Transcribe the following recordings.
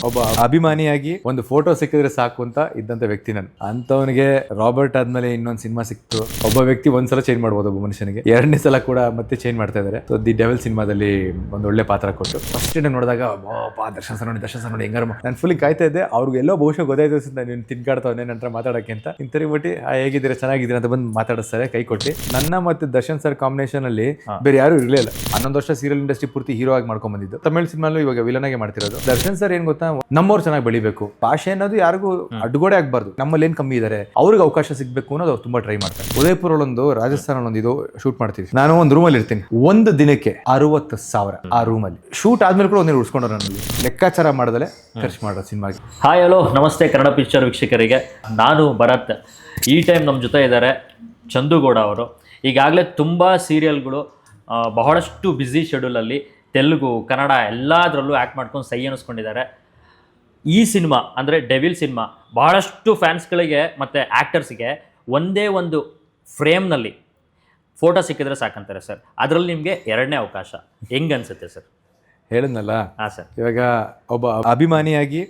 ಒಬ್ಬ ಅಭಿಮಾನಿಯಾಗಿ ಒಂದು ಫೋಟೋ ಸಿಕ್ಕಿದ್ರೆ ಸಾಕು ಅಂತ ಇದ್ದಂತ ವ್ಯಕ್ತಿ ನಾನು. ಅಂತವನಿಗೆ ರಾಬರ್ಟ್ ಆದ್ಮೇಲೆ ಇನ್ನೊಂದು ಸಿನಿಮಾ ಸಿಕ್ತು. ಒಬ್ಬ ವ್ಯಕ್ತಿ ಒಂದ್ಸಲ ಚೇಂಜ್ ಮಾಡ್ಬೋದು, ಒಬ್ಬ ಮನುಷ್ಯನಿಗೆ ಎರಡನೇ ಸಲ ಕೂಡ ಮತ್ತೆ ಚೇಂಜ್ ಮಾಡ್ತಾ ಇದಾರೆ. ಸೊ ದಿ ಡೆವಿಲ್ ಸಿನಿಮಾದಲ್ಲಿ ಒಂದು ಒಳ್ಳೆ ಪಾತ್ರ ಕೊಟ್ಟು ಫಸ್ಟ್ ಡೇ ನೋಡಿದಾಗ ದರ್ಶನ್ ಸರ್ ನೋಡಿ ಹೆಂಗಾರ ನಾನು ಫುಲ್ ಕಾಯ್ತಾ ಇದ್ದೆ. ಅವ್ರಿಗೆ ಎಲ್ಲೋ ಬಹುಶಃ ಗೊತ್ತಾಯ್ತು ನೀನು ತಿನ್ಕಾಡ್ತಾವನೆ ನಂತರ ಮಾತಾಡೋಕ್ಕೆ ಅಂತ. ಇಂತರಿ ಬಿಟ್ಟು ಹೇಗಿದ್ದೀರಾ ಚೆನ್ನಾಗಿದ್ದೀರಾ ಅಂತ ಬಂದು ಮಾತಾಡಿಸ್ತಾರೆ ಕೈ ಕೊಟ್ಟು. ನನ್ನ ಮತ್ತೆ ದರ್ಶನ್ ಸರ್ ಕಾಂಬಿನೇಷನ್ ಅಲ್ಲಿ ಬೇರೆ ಯಾರು ಇರಲಿಲ್ಲ. 11 ವರ್ಷ ಸೀರಿಯಲ್ ಇಂಡಸ್ಟ್ರಿ ಪೂರ್ತಿ ಹೀರೋ ಆಗಿ ಮಾಡ್ಕೊಂಡ್ ಬಂದಿದ್ದು. ತಮಿಳ್ ಸಿನಿಮಾಲು ಇವಾಗ ವಿಲನ್ ಆಗಿ ಮಾಡ್ತಿರೋದು. ದರ್ಶನ್ ಸರ್ ಏನ್ ಗೊತ್ತಾ, ನಮ್ಮವ್ರು ಚೆನ್ನಾಗಿ ಬೆಳಿಬೇಕು, ಭಾಷೆ ಅನ್ನೋದು ಯಾರಿಗೂ ಅಡ್ಗೋಡೆ ಆಗ್ಬಾರ್ದು, ನಮ್ಮಲ್ಲಿ ಏನ್ ಕಮ್ಮಿ ಇದಾರೆ ಅವ್ರಿಗೆ ಅವಕಾಶ ಸಿಗ್ಬೇಕು ಅನ್ನೋದು ಅವ್ರು ತುಂಬಾ ಟ್ರೈ ಮಾಡ್ತಾರೆ. ಉದಯಪುರ ಒಂದು ರಾಜಸ್ಥಾನ ಒಂದು ಇದು ಶೂಟ್ ಮಾಡ್ತೀವಿ. ನಾನು ಒಂದು ರೂಮಲ್ಲಿ ಇರ್ತೀನಿ, ಒಂದು ದಿನಕ್ಕೆ 60,000 ಆ ರೂಮಲ್ಲಿ. ಶೂಟ್ ಆದ್ಮೇಲೆ ಕೂಡ ಒಂದೇ ಉಳಿಸ್ಕೊಂಡ್ರು, ನನಗೆ ಲೆಕ್ಕಾಚಾರ ಮಾಡದಲ್ಲೇ ಖರ್ಚು ಮಾಡೋದು ಸಿನಿಮಾಗೆ. ಹಾಯ್ ಹಲೋ ನಮಸ್ತೆ ಕನ್ನಡ ಪಿಕ್ಚರ್ ವೀಕ್ಷಕರಿಗೆ, ನಾನು ಭರತ್. ಈ ಟೈಮ್ ನಮ್ಮ ಜೊತೆ ಇದ್ದಾರೆ ಚಂದುಗೌಡ ಅವರು. ಈಗಾಗಲೇ ತುಂಬ ಸೀರಿಯಲ್ಗಳು ಬಹಳಷ್ಟು ಬ್ಯುಸಿ ಶೆಡ್ಯೂಲಲ್ಲಿ ತೆಲುಗು ಕನ್ನಡ ಎಲ್ಲದರಲ್ಲೂ ಆ್ಯಕ್ಟ್ ಮಾಡ್ಕೊಂಡು ಸೈ ಅನ್ನಿಸ್ಕೊಂಡಿದ್ದಾರೆ. ಈ ಸಿನಿಮಾ ಅಂದರೆ ಡೆವಿಲ್ ಸಿನಿಮಾ ಬಹಳಷ್ಟು ಫ್ಯಾನ್ಸ್ಗಳಿಗೆ ಮತ್ತು ಆ್ಯಕ್ಟರ್ಸ್ಗೆ ಒಂದೇ ಒಂದು ಫ್ರೇಮ್ನಲ್ಲಿ ಫೋಟೋ ಸಿಕ್ಕಿದ್ರೆ ಸಾಕಂತಾರೆ ಸರ್. ಅದರಲ್ಲಿ ನಿಮಗೆ ಎರಡನೇ ಅವಕಾಶ ಹೆಂಗೆ ಅನಿಸುತ್ತೆ ಸರ್? ಹೇಳಿದ್ನಲ್ಲ, ಹಾಂ ಸರ್. ಇವಾಗ ಒಬ್ಬ ಅಭಿಮಾನಿಯಾಗಿ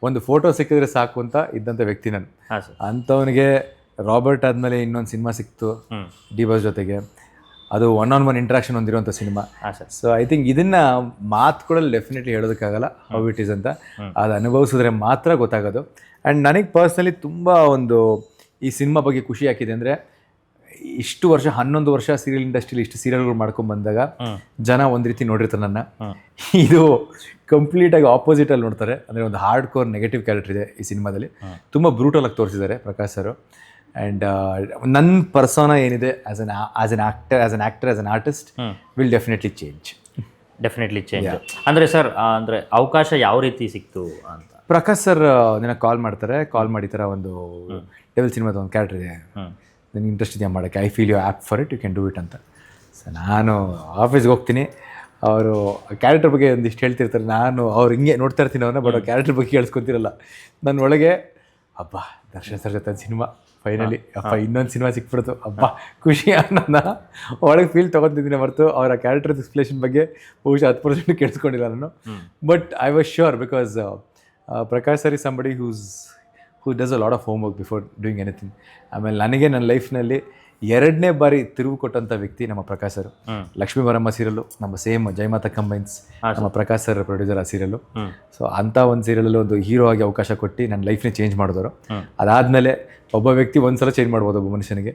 ಒಂದು ಫೋಟೋ ಸಿಕ್ಕಿದ್ರೆ ಸಾಕು ಅಂತ ಇದ್ದಂಥ ವ್ಯಕ್ತಿ ನಾನು. ಹಾಂ ಸರ್. ಅಂಥವನಿಗೆ ರಾಬರ್ಟ್ ಆದಮೇಲೆ ಇನ್ನೊಂದು ಸಿನಿಮಾ ಸಿಕ್ತು ಡಿ ಬಾಸ್ ಜೊತೆಗೆ. ಅದು 1-on-1 ಇಂಟ್ರಾಕ್ಷನ್ ಹೊಂದಿರುವಂಥ ಸಿನಿಮಾ. ಸೊ ಐ ಥಿಂಕ್ ಇದನ್ನ ಮಾತುಗಳಲ್ಲಿ ಡೆಫಿನೆಟ್ಲಿ ಹೇಳೋದಕ್ಕಾಗಲ್ಲ ಹೌ ಇಟ್ ಈಸ್ ಅಂತ. ಅದು ಅನುಭವಿಸಿದ್ರೆ ಮಾತ್ರ ಗೊತ್ತಾಗೋದು. ಆ್ಯಂಡ್ ನನಗೆ ಪರ್ಸ್ನಲಿ ತುಂಬ ಒಂದು ಈ ಸಿನಿಮಾ ಬಗ್ಗೆ ಖುಷಿ ಹಾಕಿದೆ ಅಂದರೆ, ಇಷ್ಟು ವರ್ಷ 11 ವರ್ಷ ಸೀರಿಯಲ್ ಇಂಡಸ್ಟ್ರಿಲಿ ಇಷ್ಟು ಸೀರಿಯಲ್ಗಳು ಮಾಡ್ಕೊಂಡು ಬಂದಾಗ ಜನ ಒಂದು ರೀತಿ ನೋಡಿರ್ತಾರೆ ನನ್ನ. ಇದು ಕಂಪ್ಲೀಟಾಗಿ ಆಪೋಸಿಟಲ್ಲಿ ನೋಡ್ತಾರೆ. ಅಂದರೆ ಒಂದು ಹಾರ್ಡ್ ಕೋರ್ ನೆಗೆಟಿವ್ ಕ್ಯಾರೆಕ್ಟರ್ ಇದೆ ಈ ಸಿನಿಮಾದಲ್ಲಿ. ತುಂಬ ಬ್ರೂಟಲ್ ಆಗಿ ತೋರಿಸಿದ್ದಾರೆ ಪ್ರಕಾಶ್ ಸರ್. ಆ್ಯಂಡ್ ನನ್ನ ಪರ್ಸೋನಾ ಏನಿದೆ as an actor as an artist will definitely change. ಅಂದರೆ ಸರ್, ಅಂದರೆ ಅವಕಾಶ ಯಾವ ರೀತಿ ಸಿಕ್ತು ಅಂತ ಪ್ರಕಾಶ್ ಸರ್ ನನಗೆ ಕಾಲ್ ಮಾಡ್ತಾರೆ. ಕಾಲ್ ಮಾಡಿ ಥರ ಒಂದು ಡೆವಿಲ್ ಸಿನಿಮಾದ ಒಂದು ಕ್ಯಾರೆಕ್ಟರ್ ಇದೆ, ನನಗೆ ಇಂಟ್ರೆಸ್ಟ್ ಇದೆಯಾ ಮಾಡೋಕ್ಕೆ, I feel you up for it, you can do it ಅಂತ. ಸೊ ನಾನು ಆಫೀಸ್ಗೆ ಹೋಗ್ತೀನಿ, ಅವರು ಕ್ಯಾರೆಕ್ಟರ್ ಬಗ್ಗೆ ಒಂದಿಷ್ಟು ಹೇಳ್ತಿರ್ತಾರೆ. ನಾನು ಅವ್ರು ಹಿಂಗೆ ನೋಡ್ತಾ ಇರ್ತೀನಿ ಅವ್ರನ್ನ, ಬಟ್ ಕ್ಯಾರೆಕ್ಟರ್ ಬಗ್ಗೆ ಕೇಳಿಸ್ಕೊತಿರಲ್ಲ. ನನ್ನ ಒಳಗೆ ಹಬ್ಬ ದರ್ಶನ್ ಸರ್ ಜೊತೆ ಸಿನಿಮಾ ಫೈನಲಿ ಅಪ್ಪ ಇನ್ನೊಂದು ಸಿನಿಮಾ ಸಿಕ್ಬಿಡ್ತು, ಹಬ್ಬ ಖುಷಿ ಅನ್ನೋದನ್ನ ಒಳಗೆ ಫೀಲ್ ತೊಗೊತಿದ್ದೀನಿ ಹೊರತು ಅವರ ಕ್ಯಾರೆಕ್ಟರ್ ಎಕ್ಸ್ಪ್ಲೇಷನ್ ಬಗ್ಗೆ ಬಹುಶಃ 10% ಕೇಳಿಸ್ಕೊಂಡಿಲ್ಲ ನಾನು. But I was sure because Prakash sir is somebody who does a lot of home work before doing anything. ಆಮೇಲೆ ನನಗೆ ನನ್ನ ಲೈಫ್ನಲ್ಲಿ 2ನೇ ಬಾರಿ ತಿರುವು ಕೊಟ್ಟಂಥ ವ್ಯಕ್ತಿ ನಮ್ಮ ಪ್ರಕಾಶ್ ಸರ್. ಲಕ್ಷ್ಮೀ ಬರಮ್ಮ ಸೀರಿಯಲ್ಲು ನಮ್ಮ ಸೇಮ್ ಜಯಮಾತಾ ಕಂಬೈನ್ಸ್, ನಮ್ಮ ಪ್ರಕಾಶ್ ಸರ್ ಪ್ರೊಡ್ಯೂಸರ್ ಆ ಸೀರಿಯಲ್ಲು. ಸೊ ಅಂಥ ಒಂದು ಸೀರಿಯಲಲ್ಲಿ ಒಂದು ಹೀರೋ ಆಗಿ ಅವಕಾಶ ಕೊಟ್ಟು ನನ್ನ ಲೈಫ್ನೇ ಚೇಂಜ್ ಮಾಡಿದವರು. ಅದಾದಮೇಲೆ ಒಬ್ಬ ವ್ಯಕ್ತಿ ಒಂದ್ಸಲ ಚೇಂಜ್ ಮಾಡ್ಬೋದು, ಒಬ್ಬ ಮನುಷ್ಯನಿಗೆ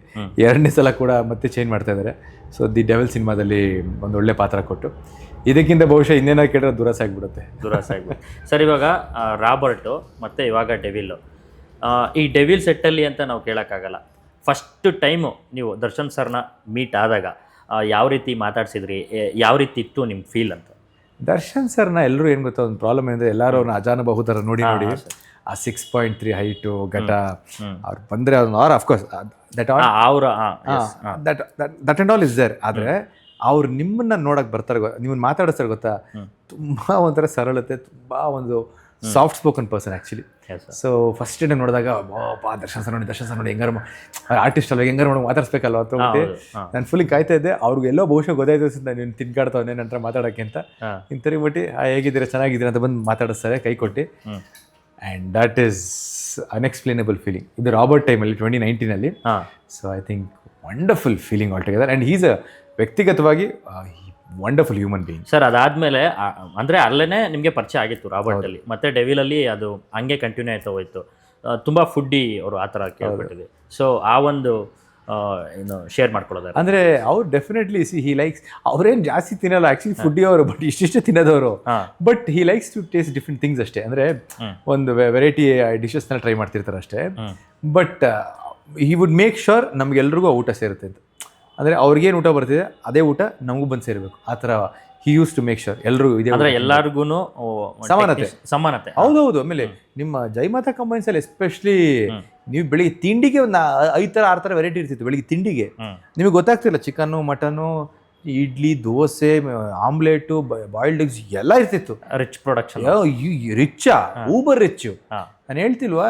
ಎರಡನೇ ಸಲ ಕೂಡ ಮತ್ತೆ ಚೇಂಜ್ ಮಾಡ್ತಾ ಇದ್ದಾರೆ. ಸೊ ದಿ ಡೆವಿಲ್ ಸಿನಿಮಾದಲ್ಲಿ ಒಂದು ಒಳ್ಳೆ ಪಾತ್ರ ಕೊಟ್ಟು ಇದಕ್ಕಿಂತ ಬಹುಶಃ ಇನ್ನೇನೋ ಕೇಳಿದ್ರೆ ದುರಾಸೆ ಆಗಿಬಿಡುತ್ತೆ. ಸರ್, ಇವಾಗ ರಾಬರ್ಟು ಮತ್ತು ಇವಾಗ ಡೆವಿಲ್ಲು, ಈ ಡೆವಿಲ್ ಸೆಟ್ಟಲ್ಲಿ ಅಂತ ನಾವು ಕೇಳೋಕ್ಕಾಗಲ್ಲ. ಫಸ್ಟ್ ಟೈಮು ನೀವು ದರ್ಶನ್ ಸರ್ನ ಮೀಟ್ ಆದಾಗ ಯಾವ ರೀತಿ ಮಾತಾಡ್ಸಿದ್ರಿ, ಯಾವ ರೀತಿ ಇತ್ತು ನಿಮ್ಮ ಫೀಲ್ ಅಂತ? ದರ್ಶನ್ ಸರ್ನ ಎಲ್ಲರೂ ಏನು ಗೊತ್ತಾ, ಒಂದು ಪ್ರಾಬ್ಲಮ್ ಏನಂದರೆ ಎಲ್ಲರೂ ಅವ್ರನ್ನ ಅಜಾನುಬಹುತರ ನೋಡಿ ಆ 6.3 ಹೈಟು ಘಟ ಅವ್ರು ಬಂದರೆ ಅದನ್ನ or of course that and all is there. ಆದರೆ ಅವ್ರು ನಿಮ್ಮನ್ನ ನೋಡಕ್ಕೆ ಬರ್ತಾರೆ, ನಿಮ್ಮನ್ನ ಮಾತಾಡಿಸ್ತಾರೆ ಗೊತ್ತಾ, ತುಂಬ ಒಂಥರ ಸರಳತೆ, ತುಂಬ ಒಂದು soft spoken person actually. So first day ನೋಡಿದಾಗ ದರ್ಶನ್ ಸರ್ ನೋಡಿ ಹೆಂಗಾರ ಆರ್ಟಿಸ್ಟ್ ಅಲ್ವ, ಹೆಂಗಾರ ನೋಡಿ ಮಾತಾಡ್ಸ್ಬೇಕಲ್ವ ಅಂತ ನಾನು ಫುಲ್ ಕಾಯ್ತಾ ಇದ್ದೆ. ಅವ್ರಿಗೆ ಎಲ್ಲೋ ಬಹುಶಃ ಗೊತ್ತಾಯ್ತು ನೀನು ತಿನ್ಕಾಡ್ತಾವನೆ ನಂತರ ಮಾತಾಡೋಕ್ಕೆ ಅಂತ. ಇಂತರಿ ಬಿಟ್ಟು ಹೇಗಿದ್ದೀರಾ ಚೆನ್ನಾಗಿದ್ದೀರಾ ಅಂತ ಬಂದು ಮಾತಾಡಿಸ್ತಾರೆ ಕೈ ಕೊಟ್ಟು. And that is unexplainable feeling. ಇದು ರಾಬರ್ಟ್ ಟೈಮಲ್ಲಿ 2019 so I think wonderful feeling all together. And he's a ವ್ಯಕ್ತಿಗತವಾಗಿ ವಂಡರ್ಫುಲ್ ಹ್ಯೂಮನ್ ಬೀಯಿಂಗ್. ಸರ್, ಅದಾದಮೇಲೆ ಅಂದರೆ ಅಲ್ಲೇ ನಿಮಗೆ ಪರಿಚಯ ಆಗಿತ್ತು ರಾಬರ್ಟಲ್ಲಿ, ಮತ್ತು ಡೆವಿಲಲ್ಲಿ ಅದು ಹಂಗೆ ಕಂಟಿನ್ಯೂ ಆಯ್ತಾ ಹೋಯಿತು. ತುಂಬ ಫುಡ್ಡಿ ಅವರು ಆ ಥರ ಕೇಳ್ಬಿಟ್ಟಿದೆ. ಸೊ ಆ ಒಂದು ಏನು ಶೇರ್ ಮಾಡ್ಕೊಳ್ಳೋದಾರೆ ಅಂದರೆ ಅವ್ರು ಡೆಫಿನೆಟ್ಲಿ ಹಿ ಲೈಕ್ಸ್, ಅವ್ರೇನು ಜಾಸ್ತಿ ತಿನ್ನಲ್ಲ ಆ್ಯಕ್ಚುಲಿ ಫುಡ್ಡಿ ಅವರು, ಬಟ್ ಇಷ್ಟಿಷ್ಟೇ ತಿನ್ನೋದವರು. But he likes to taste different things ಅಷ್ಟೇ. ಅಂದರೆ ಒಂದು ವೆರೈಟಿ ಡಿಶಸ್ನ ಟ್ರೈ ಮಾಡ್ತಿರ್ತಾರೆ ಅಷ್ಟೇ. But he would make sure ನಮಗೆಲ್ರಿಗೂ ಊಟ ಸೇರುತ್ತೆ ಅಂತ. ಅಂದರೆ ಅವ್ರಿಗೇನು ಊಟ ಬರ್ತಿದೆ ಅದೇ ಊಟ ನಮಗೂ ಬಂದು ಸೇರಬೇಕು, ಆ ಥರ he use to make sure ಎಲ್ರಿಗೂ ಇದೆ, ಅಂದರೆ ಎಲ್ಲರಿಗೂ ಸಮಾನತೆ. ಹೌದೌದು. ಆಮೇಲೆ ನಿಮ್ಮ ಜಯಮಾತಾ ಕಂಬೈನ್ಸಲ್ಲಿ ಎಸ್ಪೆಷಲಿ ನೀವು ಬೆಳಿಗ್ಗೆ ತಿಂಡಿಗೆ ಒಂದು 5 ಥರ 6 ಥರ ವೆರೈಟಿ ಇರ್ತಿತ್ತು ಬೆಳಿಗ್ಗೆ ತಿಂಡಿಗೆ. ನಿಮಗೆ ಗೊತ್ತಾಗ್ತಿಲ್ಲ, chicken mutton idli dosa omelette boiled eggs ಎಲ್ಲ ಇರ್ತಿತ್ತು. ರಿಚ್ ಪ್ರೊಡಕ್ಷನ್, ರಿಚ್ಚಾ ಊಬರ್ ರಿಚ್ಚು. ನಾನು ಹೇಳ್ತಿಲ್ವಾ,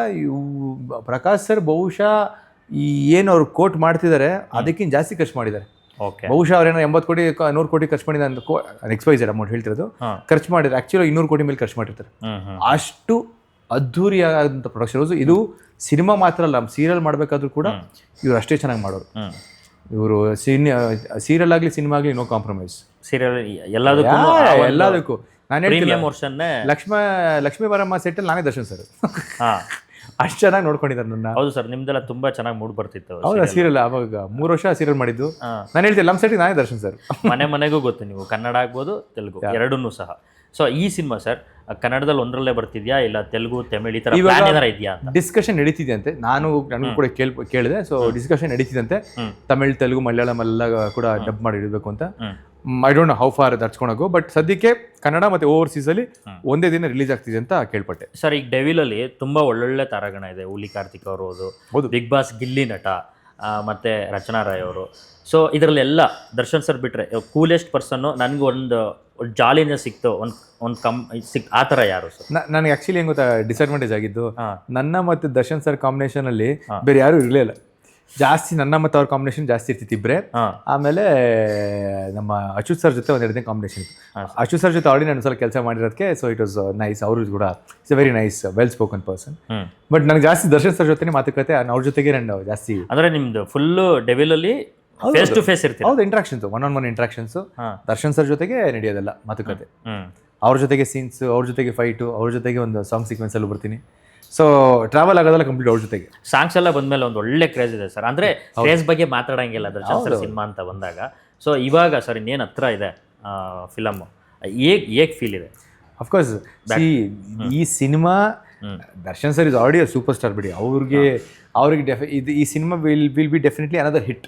ಪ್ರಕಾಶ್ ಸರ್ ಬಹುಶಃ ಈ ಏನು ಅವ್ರು ಕೋಟ್ ಮಾಡ್ತಿದ್ದಾರೆ ಅದಕ್ಕಿಂತ ಜಾಸ್ತಿ ಖರ್ಚು ಮಾಡಿದ್ದಾರೆ. ಓಕೆ. ಬಹುಶಃ ಅವ್ರೇನೋ 80 ಕೋಟಿ 100 ಕೋಟಿ ಖರ್ಚು ಮಾಡಿದ ಅಂತ XYZ ಅಮೌಂಟ್ ಹೇಳ್ತಿರೋದು, ಖರ್ಚು ಮಾಡಿದ್ರೆ ಆಕ್ಚುಲಿ 200 ಕೋಟಿ ಮೇಲೆ ಖರ್ಚು ಮಾಡಿರ್ತಾರೆ. ಅಷ್ಟು ಅದ್ಧೂರಿಯಾದಂಥ ಪ್ರೊಡಕ್ಷನ್. ಇದು ಸಿನಿಮಾ ಮಾತ್ರ ಅಲ್ಲ, ಸೀರಿಯಲ್ ಮಾಡಬೇಕಾದ್ರೂ ಕೂಡ ಇವ್ರು ಅಷ್ಟೇ ಚೆನ್ನಾಗಿ ಮಾಡೋರು. ಇವರು ಸೀರಿಯಲ್ ಆಗಲಿ ಸಿನಿಮಾ ಆಗಲಿ ನೋ ಕಾಂಪ್ರಮೈಸ್. ಸೀರಿಯಲ್ ಎಲ್ಲದಕ್ಕೂ ನಾನು ಹೇಳ್ತೀನಿ, ಲಕ್ಷ್ಮೀ ಬಾರಮ್ಮ ಸೆಟ್ಟಲ್ಲಿ ನಾನೇ ದರ್ಶನ್ ಸರ್. ಅಷ್ಟು ಚೆನ್ನಾಗಿ ನೋಡ್ಕೊಂಡಿದ್ದಾರೆ ನನ್ನ. ಹೌದು ಸರ್, ನಿಮ್ದೆಲ್ಲ ತುಂಬಾ ಚೆನ್ನಾಗಿ ಮೂಡ್ ಬರ್ತಿತ್ತು. ಹೌದಾ? ಸೀರಿಯಲ್ ಅವಾಗ 3 ವರ್ಷ ಸೀರಿಯಲ್ ಮಾಡಿದ್ದು ನಾನು ಹೇಳ್ತೀನಿ. ನಮ್ಮ ಸೆಟ್ಟಿಗೆ ನಾನೇ ದರ್ಶನ್ ಸರ್. ಮನೆಗೂ ಗೊತ್ತು, ನೀವು ಕನ್ನಡ ಆಗ್ಬೋದು ತೆಲುಗು ಎರಡನ್ನೂ ಸಹ. ಸೊ ಈ ಸಿನಿಮಾ ಸರ್ ಕನ್ನಡದಲ್ಲಿ ಒಂದರಲ್ಲೇ ಬರ್ತಿದ್ಯಾ ಇಲ್ಲ ತೆಲುಗು ತಮಿಳ್ ಈ ತರ ಏನಾರ ಇದೆಯಾ ಅಂತ ಡಿಸ್ಕಷನ್ ನಡೀತಿದೆ ಅಂತೆ. ನನಗೂ ಕೂಡ ಕೇಳಿದೆ. ಸೊ ಡಿಸ್ಕಷನ್ ನಡೀತಿದಂತೆ, ತಮಿಳ್ ತೆಲುಗು ಮಲಯಾಳಂ ಎಲ್ಲ ಕೂಡ ಡಬ್ ಮಾಡಿ ಇಡಬೇಕು ಅಂತ. I don't know how far that's gonna go, but ಸದ್ಯಕ್ಕೆ ಕನ್ನಡ ಮತ್ತೆ ಓವರ್ಸೀಸ್ ಅಲ್ಲಿ ಒಂದೇ ದಿನ ರಿಲೀಸ್ ಆಗ್ತಿದೆ ಅಂತ ಕೇಳ್ಪಟ್ಟೆ. ಸರ್ ಈಗ ಡೆವಿಲ್ ಅಲ್ಲಿ ತುಂಬಾ ಒಳ್ಳೊಳ್ಳೆ ತಾರಾಗಣ ಇದೆ. ಹುಲಿ ಕಾರ್ತಿಕ್ ಅವರು, ಬಿಗ್ ಬಾಸ್ ಗಿಲ್ಲಿ ನಟ, ಮತ್ತೆ ರಚನಾ ರಾಯ್ ಅವರು. ಸೊ ಇದರಲ್ಲೆಲ್ಲ ದರ್ಶನ್ ಸರ್ ಬಿಟ್ರೆ ಕೂಲೆಸ್ಟ್ ಪರ್ಸನ್ ನನಗೆ ಒಂದು ಜಾಲಿನೆಸ್ ಸಿಕ್ತು, ಆ ಥರ ಯಾರು ಸರ್? ನನಗೆ ಆಕ್ಚುಲಿ ಹೆಂಗ್ ಗೊತ್ತಾ ಡಿಸ್ಅಡ್ವಾಂಟೇಜ್ ಆಗಿದ್ದು, ನನ್ನ ಮತ್ತು ದರ್ಶನ್ ಸರ್ ಕಾಂಬಿನೇಷನ್ ಅಲ್ಲಿ ಬೇರೆ ಯಾರು ಇರಲಿಲ್ಲ. ಜಾಸ್ತಿ ನನ್ನ ಮತ್ತು ಅವ್ರ ಕಾಂಬಿನೇಷನ್ ಜಾಸ್ತಿ ಇರ್ತಿತ್ತು ಇಬ್ಬರೇ. ಆಮೇಲೆ ನಮ್ಮ ಅಚ್ಯುತ್ ಸರ್ ಜೊತೆ ಒಂದೆರಡನೇ ಕಾಂಬಿನೇಷನ್ ಇತ್ತು. ಅಚ್ಯುತ್ ಸರ್ ಜೊತೆ ಆಲ್ರೆಡಿ ನಾನು ಸಲ ಕೆಲಸ ಮಾಡಿರೋದಕ್ಕೆ, ಸೊ ಇಟ್ ವಾಸ್ ನೈಸ್. ಅವರು ಕೂಡ it's A very nice well spoken person. But ನನಗೆ ಜಾಸ್ತಿ ದರ್ಶನ್ ಸರ್ ಜೊತೆ ಮಾತುಕತೆ, ಅವ್ರ ಜೊತೆಗೆ ನಾನು ಜಾಸ್ತಿ. ಅಂದ್ರೆ ನಿಮ್ದು ಫುಲ್ಲು ಡೆವಿಲ್ ಅಲ್ಲಿ ಫೇಸ್ ಟು ಫೇಸ್ ಇರ್ತೀವಿ. ಹೌದು, interactions, one interactions Darshan sir ಜೊತೆಗೆ ನಡೆಯೋದಲ್ಲ ಮಾತುಕತೆ. ಅವ್ರ ಜೊತೆಗೆ ಸೀನ್ಸ್, ಅವ್ರ ಜೊತೆಗೆ ಫೈಟು, ಅವ್ರ ಜೊತೆಗೆ ಒಂದು ಸಾಂಗ್ ಸೀಕ್ವೆನ್ಸ್ ಅಲ್ಲಿ ಬರ್ತೀನಿ. ಸೊ ಟ್ರಾವೆಲ್ ಆಗೋದಲ್ಲ ಕಂಪ್ಲೀಟ್ ಅವ್ರ ಜೊತೆಗೆ. ಸಾಂಗ್ಸ್ ಎಲ್ಲ ಬಂದ್ಮೇಲೆ ಒಂದು ಒಳ್ಳೆ ಕ್ರೇಜ್ ಇದೆ ಸರ್. ಅಂದ್ರೆ ಕ್ರೇಜ್ ಬಗ್ಗೆ ಮಾತಾಡಂಗಿಲ್ಲ ದರ್ಶನ್ ಸರ್ ಸಿನಿಮಾ ಅಂತ ಬಂದಾಗ. ಸೊ ಇವಾಗ ಸರ್ ಇನ್ನೇನು ಹತ್ರ ಇದೆ ಫಿಲಮ್, ಹೇಗ್ ಫೀಲ್ ಇದೆ? ಅಫ್ಕೋರ್ಸ್ ಈ cinema Darshan sir is already a super star ಬಿಡಿ. ಅವ್ರಿಗೆ ಈ cinema will be definitely another hit.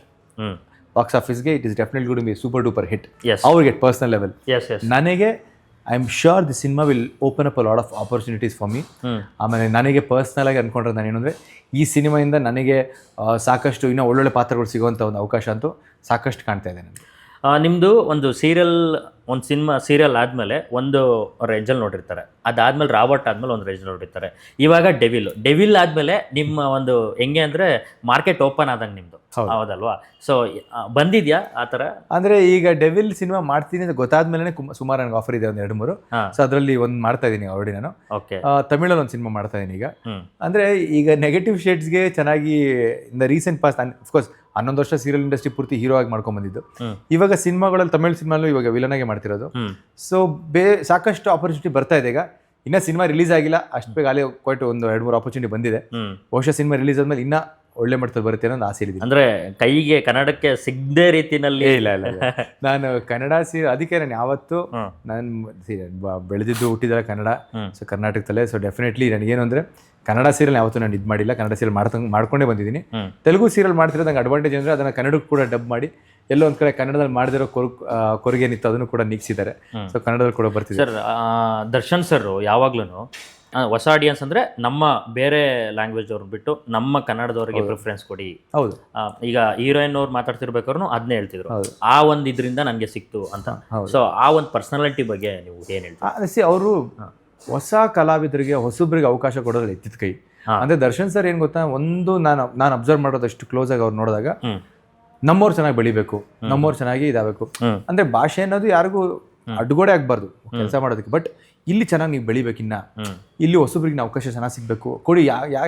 Box ಆಫೀಸ್ಗೆ it is definitely good be super duper hit ಅವ್ರಿಗೆ ಪರ್ಸನಲ್ ಲೆವೆಲ್. ನನಗೆ I am sure the cinema will open up a lot of opportunities for me. ಆಮೇಲೆ ನನಗೆ personal ಆಗಿ ಅನ್ಕೊಂಡ್ರೆ ನಾನು ಏನಂದರೆ, ಈ ಸಿನಿಮಾಯಿಂದ ನನಗೆ ಸಾಕಷ್ಟು ಇನ್ನೂ ಒಳ್ಳೊಳ್ಳೆ ಪಾತ್ರಗಳು ಸಿಗುವಂಥ ಒಂದು ಅವಕಾಶ ಅಂತೂ ಸಾಕಷ್ಟು ಕಾಣ್ತಾ ಇದೆ ನನಗೆ. ನಿಮ್ಮದು ಒಂದು ಸೀರಿಯಲ್ ಆದಮೇಲೆ ಒಂದು ರೇಂಜಲ್ಲಿ ನೋಡಿರ್ತಾರೆ, ಅದಾದ್ಮೇಲೆ ರಾಬರ್ಟ್ ಆದಮೇಲೆ ಒಂದು ರೇಂಜ್ ನೋಡಿರ್ತಾರೆ. ಇವಾಗ ಡೆವಿಲ್ ಆದಮೇಲೆ ನಿಮ್ಮ ಒಂದು ಹೆಂಗೆ ಅಂದರೆ ಮಾರ್ಕೆಟ್ ಓಪನ್ ಆದಂಗೆ ನಿಮ್ಮದು, ಹೌದಲ್ವಾ? ಸೊ ಬಂದಿದ್ಯಾ ಆ ಥರ? ಅಂದರೆ ಈಗ ಡೆವಿಲ್ ಸಿನಿಮಾ ಮಾಡ್ತೀನಿ ಅಂತ ಗೊತ್ತಾದ್ಮೇಲೆ ಸುಮಾರು ನನಗೆ ಆಫರ್ ಇದೆ ಒಂದು 2-3. ಸೊ ಅದರಲ್ಲಿ ಒಂದು ಮಾಡ್ತಾ ಇದ್ದೀನಿ ಆಲ್ರೆಡಿ ನಾನು. ಓಕೆ. ತಮಿಳಲ್ಲಿ ಒಂದು ಸಿನಿಮಾ ಮಾಡ್ತಾ ಇದ್ದೀನಿ ಈಗ. ಅಂದರೆ ಈಗ ನೆಗೆಟಿವ್ ಶೇಡ್ಸ್ಗೆ ಚೆನ್ನಾಗಿ in the recent past, of course 11 ವರ್ಷ ಸೀರಿಯಲ್ ಇಂಡಸ್ಟ್ರಿ ಪೂರ್ತಿ ಹೀರೋ ಆಗಿ ಮಾಡ್ಕೊಂಡ್ ಬಂದಿದ್ದು. ಇವಾಗ ಸಿನಿಮಾಗಳಲ್ಲಿ ತಮಿಳ್ ಸಿನಿಮಾಲು ಇವಾಗ ವಿಲನ್ ಆಗಿ ಮಾಡ್ತಿರೋದು. ಸೊ ಸಾಕಷ್ಟು ಆಪರ್ಚುನಿಟಿ ಬರ್ತಾ ಇದೆ. ಈಗ ಇನ್ನ ಸಿನಿಮಾ ರಿಲೀಸ್ ಆಗಿಲ್ಲ, ಅಷ್ಟು ಬೇಗ ಅಲ್ಲಿ ಕೊಟ್ಟು ಒಂದು 2-3 ಆಪರ್ಚುನಿಟಿ ಬಂದಿದೆ. ಬಹುಶಃ ಸಿನಿಮಾ ರಿಲೀಸ್ ಆದ್ಮೇಲೆ ಇನ್ನ ಒಳ್ಳೆ ಮಟ್ಟದಲ್ಲಿ ಬರುತ್ತೆ ಅನ್ನೋ ಆಸೆ ಇದೆ. ಅಂದ್ರೆ ಕೈಗೆ ಕನ್ನಡಕ್ಕೆ ಸಿಗದೆ ರೀತಿನಲ್ಲಿ ಇಲ್ಲ ನಾನು ಕನ್ನಡ ಅದಕ್ಕೆ ನಾನು ಯಾವತ್ತು ನಾನು ಬೆಳೆದಿದ್ದು ಹುಟ್ಟಿದ ಕನ್ನಡ, ಸೊ ಕರ್ನಾಟಕದಲ್ಲೇ. ಸೊ ಡೆಫಿನೆಟ್ಲಿ ನನಗೇನು ಅಂದ್ರೆ ಕನ್ನಡ ಸೀರಿಯಲ್ ಯಾವತ್ತೂ ನಾನು ಇದು ಮಾಡಿಲ್ಲ, ಕನ್ನಡ ಸೀರಿಯಲ್ ಮಾಡ್ಕೊಂಡೇ ಬಂದಿದ್ದೀನಿ. ತೆಲುಗು ಸೀರಿಯಲ್ ಮಾಡ್ತಿರೋದು ನಂಗೆ ಅಡ್ವಾಂಟೇಜ್ ಅಂದರೆ ಅದನ್ನು ಕನ್ನಡಕ್ಕೆ ಕೂಡ ಡಬ್ ಮಾಡಿ ಎಲ್ಲೋ ಒಂದು ಕಡೆ ಕನ್ನಡದಲ್ಲಿ ಮಾಡಿದಿರೋ ಕೊರಗೇನಿತ್ತು ಅದನ್ನು ಕೂಡ ನಿಗ್ಸಿದ್ದಾರೆ. ಸೊ ಕನ್ನಡದಲ್ಲಿ ಕೂಡ ಬರ್ತಿದೆ. ಸರ್ ದರ್ಶನ್ ಸರ್ ಯಾವಾಗ್ಲೂ ಹೊಸ ಆಡಿಯನ್ಸ್ ಅಂದ್ರೆ ನಮ್ಮ ಬೇರೆ ಲ್ಯಾಂಗ್ವೇಜ್ ಅವ್ರು ಬಿಟ್ಟು ನಮ್ಮ ಕನ್ನಡದವ್ರಿಗೆ ಪ್ರಿಫರೆನ್ಸ್ ಕೊಡಿ. ಹೌದು, ಈಗ ಹೀರೋಯಿನ್ ಅವ್ರು ಮಾತಾಡ್ತಿರ್ಬೇಕಾದ್ರು ಅದನ್ನೇ ಹೇಳ್ತಿದ್ರು, ಆ ಒಂದು ಇದರಿಂದ ನನಗೆ ಸಿಕ್ತು ಅಂತ. ಸೊ ಆ ಒಂದು ಪರ್ಸನಾಲಿಟಿ ಬಗ್ಗೆ ನೀವು ಏನ್ ಹೇಳ್ತೀವಿ? ಅವರು ಹೊಸ ಕಲಾವಿದರಿಗೆ ಹೊಸಬ್ರಿಗೆ ಅವಕಾಶ ಕೊಡೋದ್ರಲ್ಲಿ ಎತ್ತಿದ ಕೈ. ಅಂದ್ರೆ ದರ್ಶನ್ ಸರ್ ಏನ್ ಗೊತ್ತಾ, ಒಂದು ನಾನು ಅಬ್ಸರ್ವ್ ಮಾಡೋದಷ್ಟು ಕ್ಲೋಸ್ ಆಗಿ ಅವ್ರು ನೋಡಿದಾಗ ನಮ್ಮವ್ರು ಚೆನ್ನಾಗಿ ಬೆಳಿಬೇಕು, ನಮ್ಮವ್ರು ಚೆನ್ನಾಗಿ ಇದಾಗಬೇಕು. ಅಂದ್ರೆ ಭಾಷೆ ಅನ್ನೋದು ಯಾರಿಗೂ ಅಡ್ಗೋಡೆ ಆಗ್ಬಾರ್ದು ಕೆಲಸ ಮಾಡೋದಕ್ಕೆ. ಬಟ್ ಇಲ್ಲಿ ಚೆನ್ನಾಗಿ ನೀವು ಬೆಳಿಬೇಕಿನ್ನ, ಇಲ್ಲಿ ಹೊಸಬ್ರಿಗೆ ಅವಕಾಶ ಚೆನ್ನಾಗಿ ಸಿಗಬೇಕು ಕೊಡಿ.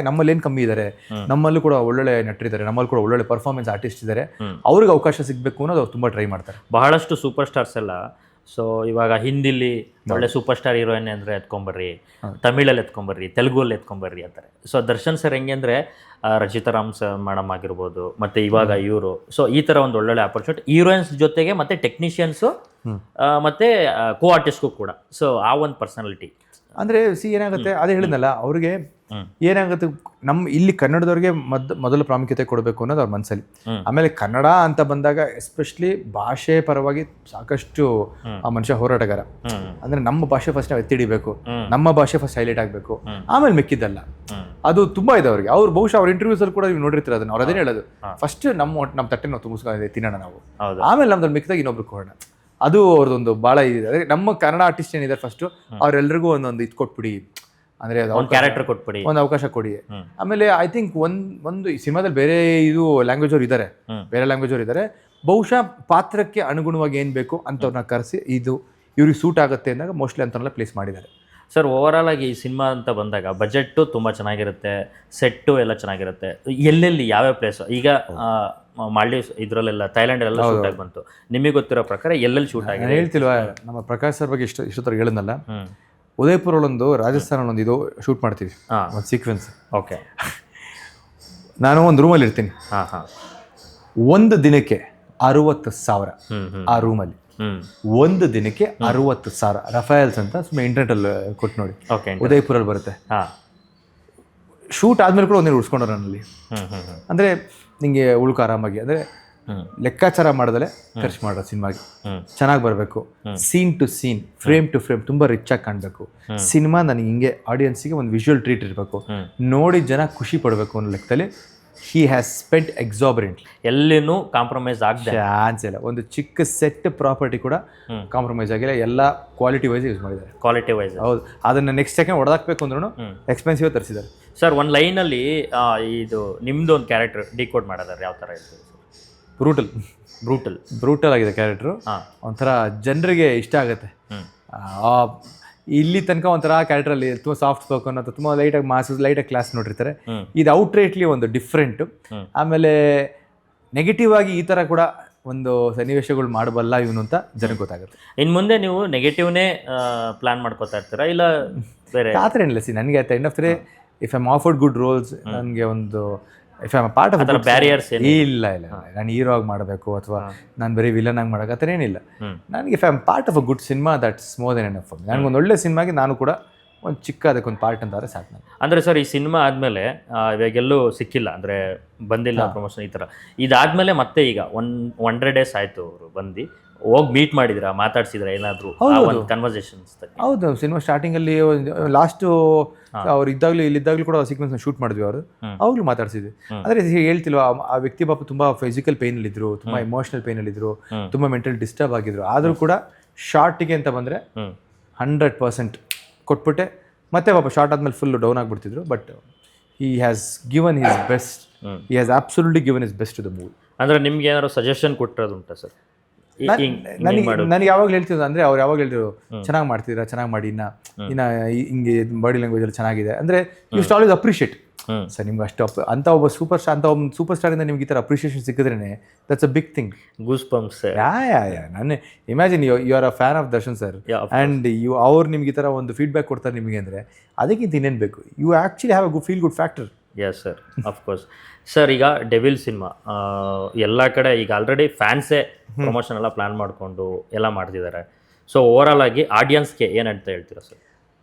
ನಮ್ಮಲ್ಲಿ ಏನು ಕಮ್ಮಿ ಇದ್ದಾರೆ, ನಮ್ಮಲ್ಲೂ ಕೂಡ ಒಳ್ಳೊಳ್ಳೆ ನಟರಿದ್ದಾರೆ, ನಮ್ಮಲ್ಲಿ ಕೂಡ ಒಳ್ಳೊಳ್ಳೆ ಪರ್ಫಾರ್ಮೆನ್ಸ್ ಆರ್ಟಿಸ್ಟ್ ಇದ್ದಾರೆ, ಅವ್ರಿಗೆ ಅವಕಾಶ ಸಿಗಬೇಕು ಅನ್ನೋದು ಅವ್ರು ತುಂಬ ಟ್ರೈ ಮಾಡ್ತಾರೆ. ಬಹಳಷ್ಟು ಸೂಪರ್ ಸ್ಟಾರ್ಸ್ ಎಲ್ಲ ಸೊ ಇವಾಗ ಹಿಂದಿಲಿ ಒಳ್ಳೆ ಸೂಪರ್ ಸ್ಟಾರ್ ಹೀರೋಯಿನ್ ಅಂದರೆ ಎತ್ಕೊಂಬರ್ರಿ, ತಮಿಳಲ್ಲಿ ಎತ್ಕೊಂಬರ್ರಿ, ತೆಲುಗಲ್ಲಿ ಎತ್ಕೊಂಬರ್ರಿ ಅಂತಾರೆ. ಸೊ ದರ್ಶನ್ ಸರ್ ಹೆಂಗೆ ಅಂದರೆ ರಚಿತಾ ರಾಮ್ ಸರ್ ಮೇಡಮ್ ಆಗಿರ್ಬೋದು, ಮತ್ತು ಇವಾಗ ಇವರು. ಸೊ ಈ ಥರ ಒಂದು ಒಳ್ಳೊಳ್ಳೆ ಆಪರ್ಚುನಿಟಿ ಹೀರೋಯಿನ್ಸ್ ಜೊತೆಗೆ ಮತ್ತು ಟೆಕ್ನಿಷಿಯನ್ಸು ಮತ್ತು ಕೋ ಆರ್ಟಿಸ್ಟ್ಗೂ ಕೂಡ. ಸೊ ಆ ಒಂದು ಪರ್ಸನಾಲಿಟಿ ಅಂದರೆ ಏನಾಗುತ್ತೆ, ಅದೇ ಹೇಳಿದ್ನಲ್ಲ, ಅವ್ರಿಗೆ ಏನಾಗುತ್ತೆ, ನಮ್ಮ ಇಲ್ಲಿ ಕನ್ನಡದವ್ರಿಗೆ ಮೊದಲು ಪ್ರಾಮುಖ್ಯತೆ ಕೊಡಬೇಕು ಅನ್ನೋದು ಅವ್ರ ಮನಸ್ಸಲ್ಲಿ. ಆಮೇಲೆ ಕನ್ನಡ ಅಂತ ಬಂದಾಗ ಎಸ್ಪೆಷಲಿ ಭಾಷೆ ಪರವಾಗಿ ಸಾಕಷ್ಟು ಆ ಮನುಷ್ಯ ಹೋರಾಟಗಾರ. ಅಂದ್ರೆ ನಮ್ಮ ಭಾಷೆ ಫಸ್ಟ್ ನಾವು ಎತ್ತಿಡಿಬೇಕು, ನಮ್ಮ ಭಾಷೆ ಫಸ್ಟ್ ಹೈಲೈಟ್ ಆಗಬೇಕು, ಆಮೇಲೆ ಮಿಕ್ಕಿದ್ದಲ್ಲ. ಅದು ತುಂಬಾ ಇದೆ ಅವ್ರಿಗೆ. ಅವ್ರು ಬಹುಶಃ ಅವ್ರ ಇಂಟರ್ವ್ಯೂಸ್ ಅಲ್ಲಿ ಕೂಡ ನೀವು ನೋಡಿರ್ತೀರ ಅದನ್ನ. ಅವ್ರು ಅದೇನು ಹೇಳೋದು, ಫಸ್ಟ್ ನಮ್ಮ ತಟ್ಟೆ ನಾವು ತುಂಬಿಸ್ಕೊಂಡು ತಿನ್ನೋಣ ನಾವು, ಆಮೇಲೆ ನಮ್ದಲ್ಲಿ ಮಿಕ್ಕಿದಾಗ ಇನ್ನೊಬ್ರು ಕೊಡೋಣ. ಅದು ಅವ್ರದ್ದೊಂದು ಭಾಳ ಇದೆ. ಅದೇ ನಮ್ಮ ಕನ್ನಡ ಆರ್ಟಿಸ್ಟ್ ಏನಿದ್ದಾರೆ ಫಸ್ಟ್ ಅವ್ರೆಲ್ರಿಗೂ ಒಂದೊಂದು ಇದು ಕೊಟ್ಬಿಡಿ, ಅಂದ್ರೆ ಕ್ಯಾರೆಕ್ಟರ್ ಕೊಟ್ಬಿಡಿ, ಒಂದು ಅವಕಾಶ ಕೊಡಿ. ಆಮೇಲೆ ಐ ಥಿಂಕ್ ಒಂದು ಈ ಸಿನಿಮಾದಲ್ಲಿ ಬೇರೆ ಲ್ಯಾಂಗ್ವೇಜ್ ಅವ್ರು ಇದ್ದಾರೆ, ಬೇರೆ ಲ್ಯಾಂಗ್ವೇಜ್ ಅವ್ರು ಇದ್ದಾರೆ. ಬಹುಶಃ ಪಾತ್ರಕ್ಕೆ ಅನುಗುಣವಾಗಿ ಏನು ಬೇಕು ಅಂಥವ್ರನ್ನ ಕರೆಸಿ ಇದು ಇವ್ರಿಗೆ ಸೂಟ್ ಆಗುತ್ತೆ ಅಂದಾಗ ಮೋಸ್ಟ್ಲಿ ಅಂಥವ್ರನ್ನ ಪ್ಲೇಸ್ ಮಾಡಿದ್ದಾರೆ. ಸರ್ ಓವರಾಲ್ ಆಗಿ ಈ ಸಿನಿಮಾ ಅಂತ ಬಂದಾಗ ಬಜೆಟ್ಟು ತುಂಬ ಚೆನ್ನಾಗಿರುತ್ತೆ, ಸೆಟ್ಟು ಎಲ್ಲ ಚೆನ್ನಾಗಿರುತ್ತೆ. ಎಲ್ಲೆಲ್ಲಿ ಯಾವ್ಯಾವ ಪ್ಲೇಸ್ ಈಗ ಮಾಲ್ಡೀವ್ಸ್ ಇದರಲ್ಲೆಲ್ಲ ಥೈಲ್ಯಾಂಡಲ್ಲೆಲ್ಲ ಶೂಟ್ ಆಗಿ ಬಂತು, ನಿಮಗೆ ಗೊತ್ತಿರೋ ಪ್ರಕಾರ ಎಲ್ಲೆಲ್ಲಿ ಶೂಟ್ ಆಗಿದೆ? ಹೇಳ್ತಿಲ್ವಾ ನಮ್ಮ ಪ್ರಕಾಶ್ ಸರ್ ಬಗ್ಗೆ ಇಷ್ಟೊತ್ತರ ಹೇಳಿದ್ನಲ್ಲ, ಉದಯಪುರಲ್ಲೊಂದು ರಾಜಸ್ಥಾನಲ್ಲೊಂದು ಇದು ಶೂಟ್ ಮಾಡ್ತೀವಿ ಒಂದು ಸೀಕ್ವೆನ್ಸ್. ಓಕೆ. ನಾನು ಒಂದು ರೂಮಲ್ಲಿ ಇರ್ತೀನಿ, ಒಂದು ದಿನಕ್ಕೆ 60,000 ಆ ರೂಮಲ್ಲಿ, ಒಂದು ದಿನಕ್ಕೆ 60,000 ರಫೇಲ್ಸ್ ಅಂತ ಸುಮ್ಮನೆ ಇಂಟರ್ನೆಟಲ್ಲಿ ಕೊಟ್ಟು ನೋಡಿ, ಉದಯಪುರಲ್ಲಿ ಬರುತ್ತೆ. ಶೂಟ್ ಆದ್ಮೇಲೆ ಕೂಡ ಒಂದೇ ಉಳಿಸ್ಕೊಂಡ್ರು ನನ್ನಲ್ಲಿ. ಅಂದರೆ ನಿಮಗೆ ಉಳ್ಕೊ ಆರಾಮಾಗಿ, ಅಂದರೆ ಲೆಕ್ಕಾಚಾರ ಮಾಡೋದಲ್ಲೇ ಖರ್ಚು ಮಾಡೋ ಸಿನಿಮಾಗೆ ಚೆನ್ನಾಗಿ ಬರಬೇಕು, scene to scene, frame to frame ತುಂಬ ರಿಚ್ ಆಗಿ ಕಾಣಬೇಕು. ಸಿನಿಮಾ ನನಗೆ ಹಿಂಗೆ ಆಡಿಯನ್ಸಿಗೆ ಒಂದು ವಿಜುವಲ್ ಟ್ರೀಟ್ ಇರಬೇಕು, ನೋಡಿ ಜನ ಖುಷಿ ಪಡಬೇಕು ಅನ್ನೋ ಲೆಕ್ಕದಲ್ಲಿ ಹಿ ಹ್ಯಾಸ್ ಸ್ಪೆಂಟ್ ಎಕ್ಸಾಬರೆಂಟ್ಲಿ. ಎಲ್ಲಿನೂ ಕಾಂಪ್ರಮೈಸ್ ಆಗದೆ ಚಾನ್ಸ್ ಇಲ್ಲ. ಒಂದು ಚಿಕ್ಕ ಸೆಟ್ ಪ್ರಾಪರ್ಟಿ ಕೂಡ ಕಾಂಪ್ರಮೈಸ್ ಆಗಿಲ್ಲ, ಎಲ್ಲ ಕ್ವಾಲಿಟಿ ವೈಸ್ ಯೂಸ್ ಮಾಡಿದ್ದಾರೆ. ಕ್ವಾಲಿಟಿ ವೈಸ್ ಹೌದು. ಅದನ್ನು ನೆಕ್ಸ್ಟ್ ಸೆಕೆಂಡ್ ಹೊಡೆದಾಕ್ಬೇಕು ಅಂದ್ರೂ ಎಕ್ಸ್ಪೆನ್ಸಿವ್ ತರಿಸಿದ್ದಾರೆ. ಸರ್ ಒಂದು ಲೈನಲ್ಲಿ ಇದು ನಿಮ್ಮದು ಒಂದು ಕ್ಯಾರೆಕ್ಟರ್ ಡಿಕೋಡ್ ಮಾಡಿದ್ದಾರೆ, ಯಾವ ಥರ ಇರ್ತದೆ? ಬ್ರೂಟಲ್ ಆಗಿದೆ ಕ್ಯಾರೆಕ್ಟ್ರು. ಒಂಥರ ಜನರಿಗೆ ಇಷ್ಟ ಆಗುತ್ತೆ. ಇಲ್ಲಿ ತನಕ ಒಂಥರ ಕ್ಯಾರೆಕ್ಟ್ರಲ್ಲಿ ತುಂಬ ಸಾಫ್ಟ್ ಸ್ಪೋಕನ್ ಅಥವಾ ತುಂಬ ಲೈಟಾಗಿ ಮಾಸಸ್, ಲೈಟಾಗಿ ಕ್ಲಾಸ್ ನೋಡಿರ್ತಾರೆ. ಇದು ಔಟ್ರೇಟ್ಲಿ ಒಂದು ಡಿಫ್ರೆಂಟು. ಆಮೇಲೆ ನೆಗೆಟಿವ್ ಆಗಿ ಈ ಥರ ಕೂಡ ಒಂದು ಸನ್ನಿವೇಶಗಳು ಮಾಡಬಲ್ಲ ಇವನು ಅಂತ ಜನಕ್ಕೆ ಗೊತ್ತಾಗುತ್ತೆ. ಇನ್ನು ಮುಂದೆ ನೀವು ನೆಗೆಟಿವ್ನೇ ಪ್ಲಾನ್ ಮಾಡ್ಕೋತಾ ಇರ್ತೀರಾ ಇಲ್ಲ ಬೇರೆ? ಆ ಥರ ಏನಿಲ್ಲ. ನನಗೆ at end of the day if I am offered good roles, ನನಗೆ ಒಂದು if I am part of barriers ಇಲ್ಲ ನಾನು ಹೀರೋ ಆಗಿ ಮಾಡಬೇಕು ಅಥವಾ ನಾನು ಬರೀ ವಿಲನ್ ಆಗಿ ಮಾಡೋಕೆ ಆ ಥರ ಏನಿಲ್ಲ. ನನಗೆ if I am part of a good cinema that's more than enough. ನನಗೊಂದು ಒಳ್ಳೆ ಸಿನಿಮಾಗೆ ನಾನು ಕೂಡ ಒಂದು ಚಿಕ್ಕ ಅದಕ್ಕೊಂದು ಪಾರ್ಟ್ ಅಂತಾರೆ ಸಾಕು ನಾನು. ಅಂದರೆ ಸರ್ ಈ ಸಿನಿಮಾ ಆದಮೇಲೆ ಇವಾಗೆಲ್ಲೂ ಸಿಕ್ಕಿಲ್ಲ, ಅಂದರೆ ಬಂದಿಲ್ಲ ಪ್ರಮೋಷನ್ ಈ ಥರ, ಇದಾದಮೇಲೆ ಮತ್ತೆ ಈಗ 100 days ಆಯಿತು ಅವರು ಬಂದು ಹೋಗಿ ಮೀಟ್ ಮಾಡಿದ್ರಾ, ಮಾತಾಡ್ಸಿದ್ರ ಏನಾದರೂ ಕನ್ವರ್ಸೇಷನ್ಸ್? ಹೌದು, ಸಿನಿಮಾ ಸ್ಟಾರ್ಟಿಂಗಲ್ಲಿ ಲಾಸ್ಟು ಅವ್ರು ಇದ್ದಾಗಲೂ ಇಲ್ಲಿದ್ದಾಗಲೂ ಕೂಡ ಸೀಕ್ವೆನ್ಸ್ ಶೂಟ್ ಮಾಡಿದ್ವಿ. ಅವರು ಅವಾಗಲೂ ಮಾತಾಡ್ಸಿದ್ವಿ. ಅಂದರೆ ಹೇಳ್ತಿಲ್ವ, ಆ ವ್ಯಕ್ತಿ ಪಾಪ ತುಂಬ ಫಿಸಿಕಲ್ ಪೇನಲ್ಲಿದ್ದರು, ತುಂಬ ಎಮೋಷನಲ್ ಪೇನಲ್ಲಿದ್ದರು, ತುಂಬ ಮೆಂಟಲ್ ಡಿಸ್ಟರ್ಬ್ ಆಗಿದ್ರು. ಆದರೂ ಕೂಡ ಶಾರ್ಟಿಗೆ ಅಂತ ಬಂದರೆ 100% ಕೊಟ್ಬಿಟ್ಟೆ. ಮತ್ತೆ ಪಾಪ ಶಾರ್ಟ್ ಆದಮೇಲೆ ಫುಲ್ ಡೌನ್ ಆಗಿಬಿಡ್ತಿದ್ರು. But he has given his best, he has absolutely given his best to the movie. ಅಂದರೆ ನಿಮ್ಗೆ ಏನಾದ್ರು ಸಜೆಷನ್ ಕೊಟ್ಟಿರೋದುಂಟಾ ಸರ್? ನನಗೆ ಯಾವಾಗಲೂ ಹೇಳ್ತಿದ್ರು, ಅಂದರೆ ಅವ್ರು ಯಾವಾಗ ಹೇಳ್ತಿದ್ರು, ಚೆನ್ನಾಗಿ ಮಾಡ್ತಿದ್ದೀರಾ, ಚೆನ್ನಾಗಿ ಮಾಡಿ, ಇನ್ನು ಹಿಂಗೆ ಬಾಡಿ ಲ್ಯಾಂಗ್ವೇಜಲ್ಲಿ ಚೆನ್ನಾಗಿದೆ ಅಂದರೆ you should always appreciate. Sir ನಿಮ್ಗೆ ಅಷ್ಟು ಅಂತ ಒಬ್ಬ ಸೂಪರ್ ಸ್ಟಾರಿಂದ ನಿಮ್ಗೆ ಈ ಥರ ಅಪ್ರಿಷಿಯೇಷನ್ ಸಿಕ್ಕಿದ್ರೇ that's a big thing. Goose bumps. ನಾನು imagine you are a fan of Darshan sir and ಅವ್ರು ನಿಮ್ಗೆ ಈ ಥರ ಒಂದು ಫೀಡ್ಬ್ಯಾಕ್ ಕೊಡ್ತಾರೆ ನಿಮಗೆ ಅಂದರೆ ಅದಕ್ಕಿಂತ ಇನ್ನೇನು ಬೇಕು? You actually have a feel good factor. Yes sir, of course. Sir ಈಗ ಡೆವಿಲ್ ಸಿನಿಮಾ ಎಲ್ಲ ಕಡೆ ಈಗ ಆಲ್ರೆಡಿ ಫ್ಯಾನ್ಸೇ ಪ್ರಮೋಷನ್ ಎಲ್ಲ ಪ್ಲ್ಯಾನ್ ಮಾಡಿಕೊಂಡು ಎಲ್ಲ ಮಾಡ್ತಿದ್ದಾರೆ. ಸೊ ಓವರಾಲ್ ಆಗಿ ಆಡಿಯನ್ಸ್ಗೆ ಏನಂತ ಹೇಳ್ತೀರಾ ಸರ್?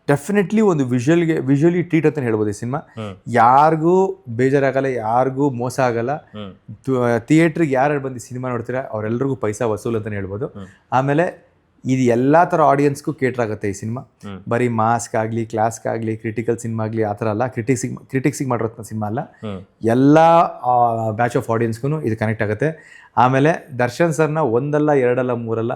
ಡೆಫಿನೆಟ್ಲಿ ಒಂದು ವಿಜುವಲಿ ಟ್ರೀಟ್ ಅಂತ ಹೇಳ್ಬೋದು ಈ ಸಿನಿಮಾ. ಯಾರಿಗೂ ಬೇಜಾರಾಗಲ್ಲ, ಯಾರಿಗೂ ಮೋಸ ಆಗಲ್ಲ. ಥಿಯೇಟ್ರಿಗೆ ಯಾರು ಬಂದು ಸಿನಿಮಾ ನೋಡ್ತೀರಾ ಅವರೆಲ್ಲರಿಗೂ ಪೈಸಾ ವಸೂಲ್ ಅಂತಲೇ ಹೇಳ್ಬೋದು. ಆಮೇಲೆ ಇದು ಎಲ್ಲ ಥರ ಆಡಿಯನ್ಸ್ಗೂ ಕೇಟರ್ ಆಗುತ್ತೆ ಈ ಸಿನಿಮಾ. ಬರೀ ಮಾಸ್ಗಾಗಲಿ, ಕ್ಲಾಸ್ಗಾಗಲಿ, ಕ್ರಿಟಿಕಲ್ ಸಿನಿಮಾ ಆಗಲಿ ಆ ಥರ ಅಲ್ಲ, ಕ್ರಿಟಿಕ್ಸಿಗೆ ಮಾಡಿರೋ ಸಿನಿಮಾ ಅಲ್ಲ. ಎಲ್ಲ ಬ್ಯಾಚ್ ಆಫ್ ಆಡಿಯನ್ಸ್ಗೂ ಇದು ಕನೆಕ್ಟ್ ಆಗುತ್ತೆ. ಆಮೇಲೆ ದರ್ಶನ್ ಸರ್ನ ಒಂದಲ್ಲ ಎರಡಲ್ಲ ಮೂರಲ್ಲ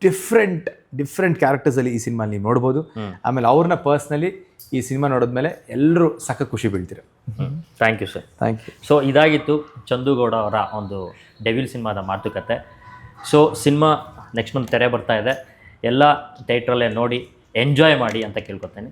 ಡಿಫ್ರೆಂಟ್ ಕ್ಯಾರೆಕ್ಟರ್ಸಲ್ಲಿ ಈ ಸಿನಿಮಾ ನೀವು ನೋಡ್ಬೋದು. ಆಮೇಲೆ ಅವ್ರನ್ನ ಪರ್ಸ್ನಲಿ ಈ ಸಿನಿಮಾ ನೋಡಿದ್ಮೇಲೆ ಎಲ್ಲರೂ ಸಖತ್ ಖುಷಿ ಬೀಳ್ತೀರ. Thank you sir. Thank you. So ಇದಾಗಿತ್ತು ಚಂದುಗೌಡ ಅವರ ಒಂದು ಡೆವಿಲ್ ಸಿನಿಮಾದ ಮಾತುಕತೆ. ಸೊ ಸಿನಿಮಾ ನೆಕ್ಸ್ಟ್ ಮಂತ್ ತೆರೆ ಬರ್ತಾ ಇದೆ, ಎಲ್ಲ ಥಿಯೇಟ್ರಲ್ಲೇ ನೋಡಿ ಎಂಜಾಯ್ ಮಾಡಿ ಅಂತ ಕೇಳ್ಕೊತೇನೆ.